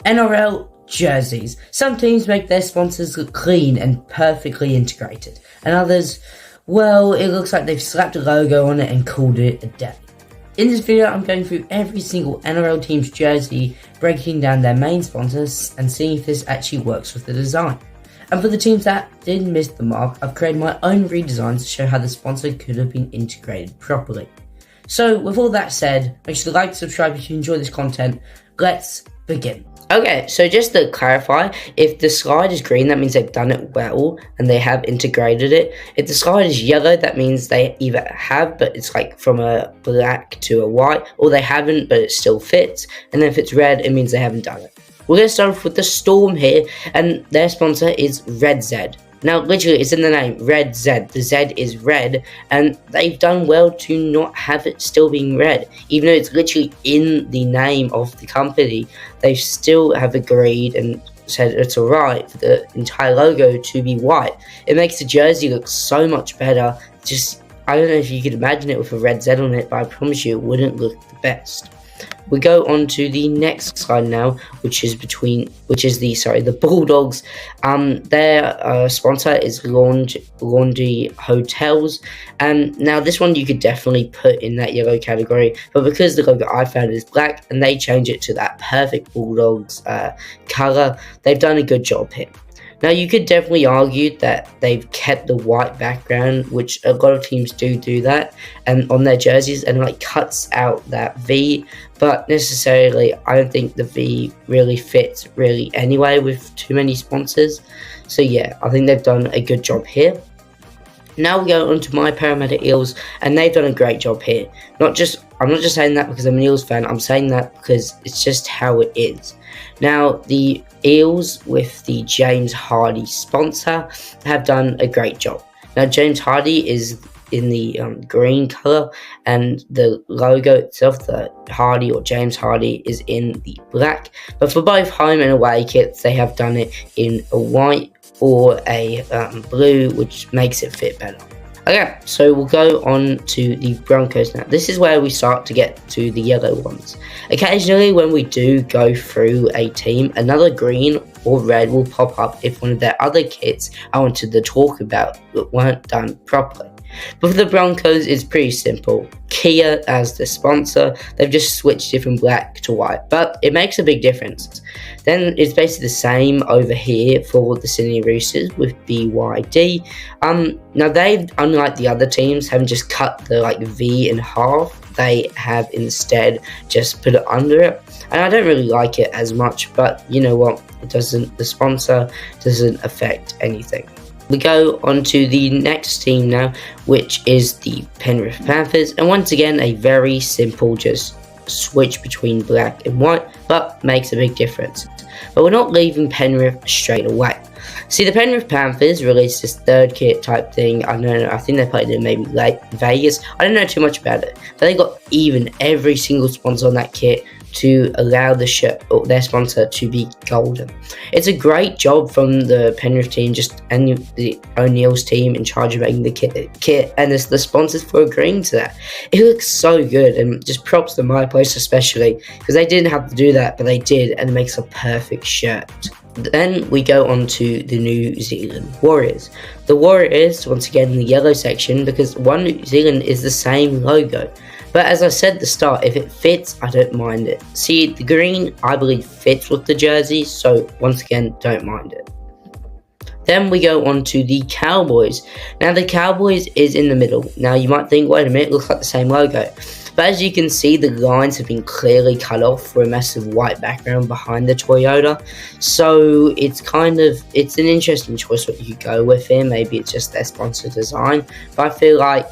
NRL jerseys. Some teams make their sponsors look clean and perfectly integrated, and others, well, it looks like they've slapped a logo on it and called it a day. In this video, I'm going through every single NRL team's jersey, breaking down their main sponsors and seeing if this actually works with the design. And for the teams that did miss the mark, I've created my own redesigns to show how the sponsor could have been integrated properly. So with all that said, make sure to like, subscribe if you enjoy this content. Let's begin. Okay, so just to clarify, if the slide is green, that means they've done it well and they have integrated it. If the slide is yellow, that means they either have, but it's like from a black to a white, or they haven't, but it still fits. And then if it's red, it means they haven't done it. We're going to start off with the Storm here, and their sponsor is Red Z. Now, literally, it's in the name, Red Z. The Z is red, and they've done well to not have it still being red. Even though it's literally in the name of the company, they still have agreed and said it's alright for the entire logo to be white. It makes the jersey look so much better. Just, I don't know if you could imagine it with a red Z on it, but I promise you it wouldn't look the best. We go on to the next slide now, which is the Bulldogs. Their sponsor is Laundry Hotels, and now this one you could definitely put in that yellow category, but because the logo I found is black and they change it to that perfect Bulldogs color, they've done a good job here. Now, you could definitely argue that they've kept the white background, which a lot of teams do that, and on their jerseys, and like cuts out that V, but necessarily, I don't think the V really fits anyway with too many sponsors. So yeah, I think they've done a good job here. Now we go on to my Parramatta Eels, and they've done a great job here. I'm not just saying that because I'm an Eels fan, I'm saying that because it's just how it is. Now, the Eels with the James Hardy sponsor have done a great job. Now, James Hardy is in the green colour, and the logo itself, the Hardy or James Hardy, is in the black. But for both home and away kits, they have done it in a white or a blue, which makes it fit better. Okay, so we'll go on to the Broncos now. This is where we start to get to the yellow ones. Occasionally, when we do go through a team, another green or red will pop up if one of their other kits I wanted to talk about weren't done properly. But for the Broncos, it's pretty simple. Kia as the sponsor, they've just switched it from black to white, but it makes a big difference. Then it's basically the same over here for the Sydney Roosters with BYD. Now they've, unlike the other teams, haven't just cut the V in half. They have instead just put it under it, and I don't really like it as much, but you know what, the sponsor doesn't affect anything. We go on to the next team now, which is the Penrith Panthers, and once again a very simple just switch between black and white, but makes a big difference. But we're not leaving Penrith straight away. See, the Penrith Panthers released this third kit type thing. I don't know, I think they played in maybe Vegas. I don't know too much about it, but they got even every single sponsor on that kit to allow the shirt or their sponsor to be golden. It's a great job from the Penrith team, and the O'Neill's team in charge of making the kit, and the sponsors for agreeing to that. It looks so good, and just props to my place especially, because they didn't have to do that, but they did, and it makes a perfect shirt. Then we go on to the New Zealand Warriors. The Warriors, once again in the yellow section, because One New Zealand is the same logo. But as I said at the start, if it fits, I don't mind it. See, the green, I believe, fits with the jersey, so once again, don't mind it. Then we go on to the Cowboys. Now, the Cowboys is in the middle. Now, you might think, wait a minute, it looks like the same logo. But as you can see, the lines have been clearly cut off for a massive white background behind the Toyota. So it's an interesting choice what you go with here. Maybe it's just their sponsor design. But I feel like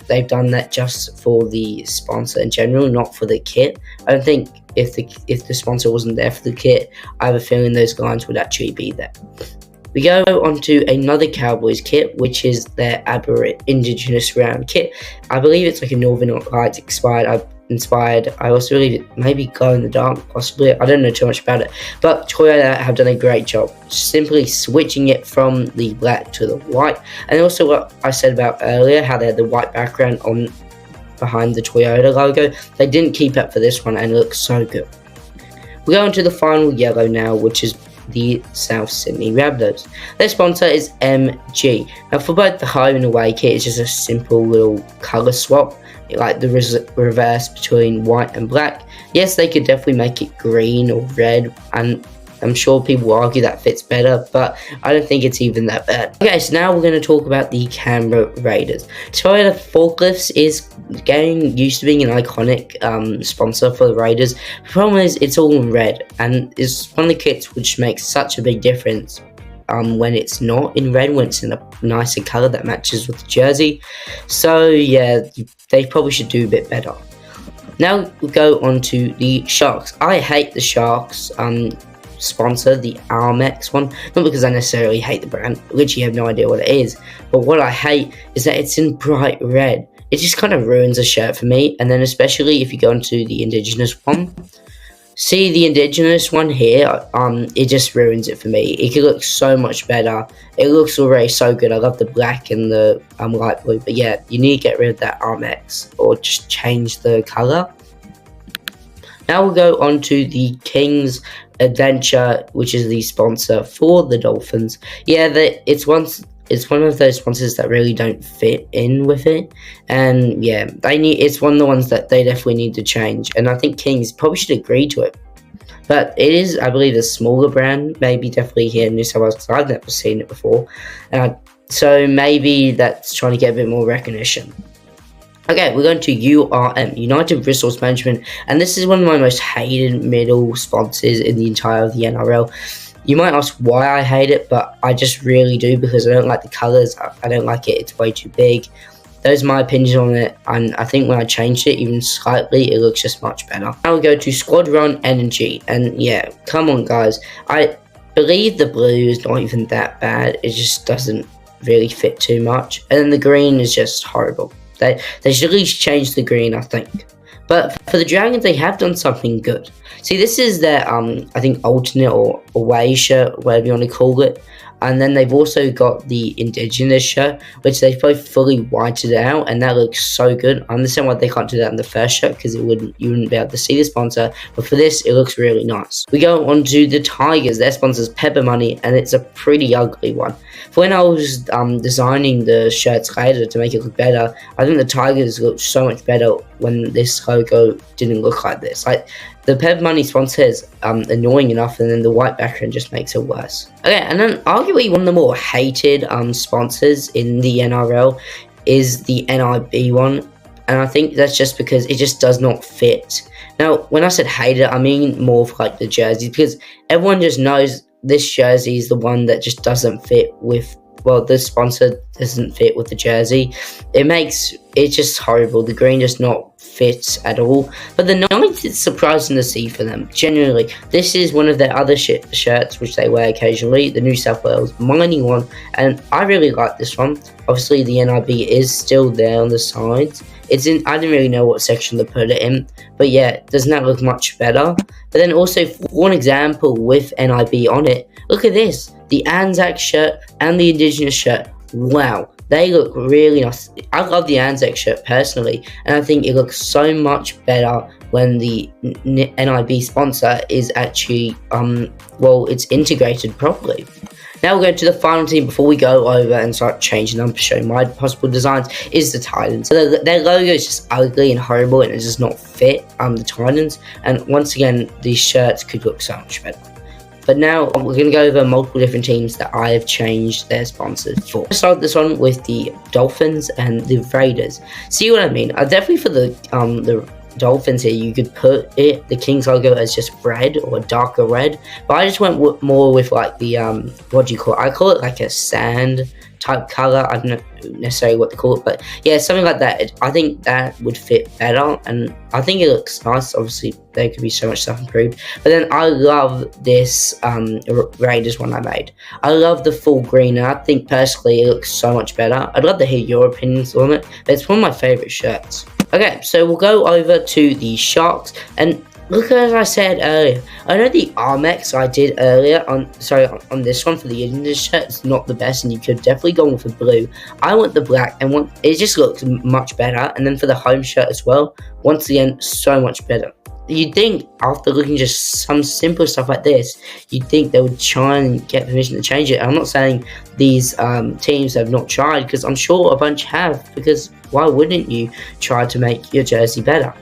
they've done that just for the sponsor in general, not for the kit. I don't think if the sponsor wasn't there for the kit, I have a feeling those lines would actually be there. We go on to another Cowboys kit, which is their Indigenous Round kit. I believe it's like a Northern Lights inspired. I also believe it maybe Glow in the Dark, possibly. I don't know too much about it. But Toyota have done a great job, simply switching it from the black to the white. And also what I said about earlier, how they had the white background behind the Toyota logo. They didn't keep up for this one, and it looks so good. We go on to the final yellow now, which is the South Sydney Rabbitohs. Their sponsor is MG. Now for both the home and away kit, it's just a simple little colour swap, like the reverse between white and black. Yes, they could definitely make it green or red, and I'm sure people will argue that fits better, but I don't think it's even that bad. Okay, so now we're going to talk about the Canberra Raiders. Toyota Forklifts is used to being an iconic sponsor for the Raiders. The problem is it's all in red, and it's one of the kits which makes such a big difference when it's not in red, when it's in a nicer colour that matches with the jersey. So yeah, they probably should do a bit better. Now we go on to the Sharks. I hate the Sharks sponsor, the Armex one, not because I necessarily hate the brand, I literally have no idea what it is, but what I hate is that it's in bright red. It just kind of ruins a shirt for me. And then especially if you go into the Indigenous one, see the Indigenous one here, it just ruins it for me. It could look so much better. It looks already so good. I love the black and the light blue, but yeah, you need to get rid of that Armex or just change the colour. Now we'll go on to the Kings Adventure, which is the sponsor for the Dolphins. Yeah, it's one of those sponsors that really don't fit in with it, and yeah, it's one of the ones that they definitely need to change. And I think Kings probably should agree to it, but it is, I believe, a smaller brand, maybe definitely here in New South Wales, because I've never seen it before, so maybe that's trying to get a bit more recognition. Okay, we're going to URM, United Resource Management, and this is one of my most hated middle sponsors in the entire of the NRL. You might ask why I hate it, but I just really do, because I don't like the colours, I don't like it, it's way too big. Those are my opinions on it, and I think when I changed it even slightly, it looks just much better. Now we go to Squadron Energy, and yeah, come on guys, I believe the blue is not even that bad, it just doesn't really fit too much, and then the green is just horrible. They should at least change the green, I think. But for the Dragons, they have done something good. See, this is their, I think, alternate or away shirt, whatever you want to call it. And then they've also got the Indigenous shirt, which they've both fully whited out, and that looks so good. I understand why they can't do that in the first shirt, because you wouldn't be able to see the sponsor, but for this, it looks really nice. We go on to the Tigers. Their sponsor's Pepper Money, and it's a pretty ugly one. For when I was designing the shirts later to make it look better, I think the Tigers looked so much better when this logo didn't look like this. Like, the Pepper Money sponsor is annoying enough, and then the white background just makes it worse. Okay, and then arguably one of the more hated sponsors in the NRL is the NIB one, and I think that's just because it just does not fit. Now, when I said hated, I mean more of like the jerseys, because everyone just knows this jersey is the one that just doesn't fit with, well, the sponsor doesn't fit with the jersey. It's just horrible. The green does not fit at all. But the 9th is surprising to see for them. Genuinely, this is one of their other shirts which they wear occasionally, the New South Wales mining one, and I really like this one. Obviously, the NIB is still there on the sides. I didn't really know what section to put it in, but yeah, doesn't that look much better? But then also, for an example with NIB on it, look at this, the Anzac shirt and the Indigenous shirt. Wow, they look really nice. I love the Anzac shirt personally, and I think it looks so much better when the NIB sponsor is actually, it's integrated properly. Now we're going to the final team before we go over and start changing them, showing my possible designs, is the Titans. So their logo is just ugly and horrible, and it does not fit the Titans. And once again, these shirts could look so much better. But now we're going to go over multiple different teams that I have changed their sponsors for. I'll start this one with the Dolphins and the Raiders. See what I mean? Definitely for the Dolphins here, you could put the Kings logo as just red or a darker red, but I just went more with like the what do you call it? I call it like a sand type color. I don't know necessarily what to call it, but yeah, something like that. I think that would fit better, and I think it looks nice. Obviously, there could be so much stuff improved, but then I love this Raiders one I made. I love the full green, and I think personally it looks so much better. I'd love to hear your opinions on it, but it's one of my favorite shirts. Okay, so we'll go over to the Sharks, and look, as I said earlier, I know the Armex I did earlier on this one for the Indian shirt is not the best, and you could definitely go with the blue. I want the black, and it just looks much better. And then for the home shirt as well, once again, so much better. you'd think after looking just some simple stuff like this, you'd think they would try and get permission to change it. I'm not saying these teams have not tried, because I'm sure a bunch have, because why wouldn't you try to make your jersey better?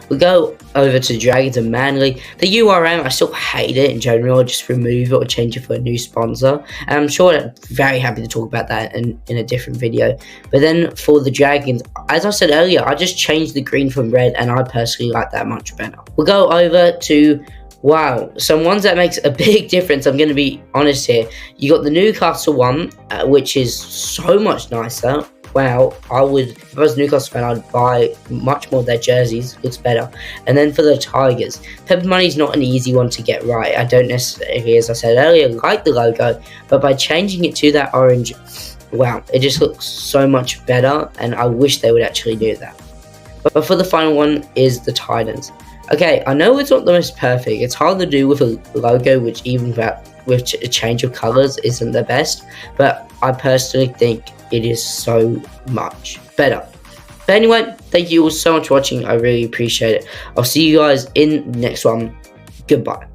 We go over to Dragons and Manly. The URM, I still hate it in general. I'll just remove it or change it for a new sponsor. And I'm sure I'm very happy to talk about that in a different video. But then for the Dragons, as I said earlier, I just changed the green from red, and I personally like that much better. We'll go over to, wow, some ones that makes a big difference. I'm going to be honest here. You got the Newcastle one, which is so much nicer. Wow, if I was a Newcastle fan, I'd buy much more of their jerseys. Looks better. And then for the Tigers, Pepper Money's not an easy one to get right. I don't necessarily, as I said earlier, like the logo, but by changing it to that orange, wow, it just looks so much better, and I wish they would actually do that. But for the final one is the Titans. Okay, I know it's not the most perfect. It's hard to do with a logo which even with a change of colours isn't the best, but I personally think it is so much better. But anyway, thank you all so much for watching. I really appreciate it. I'll see you guys in the next one. Goodbye.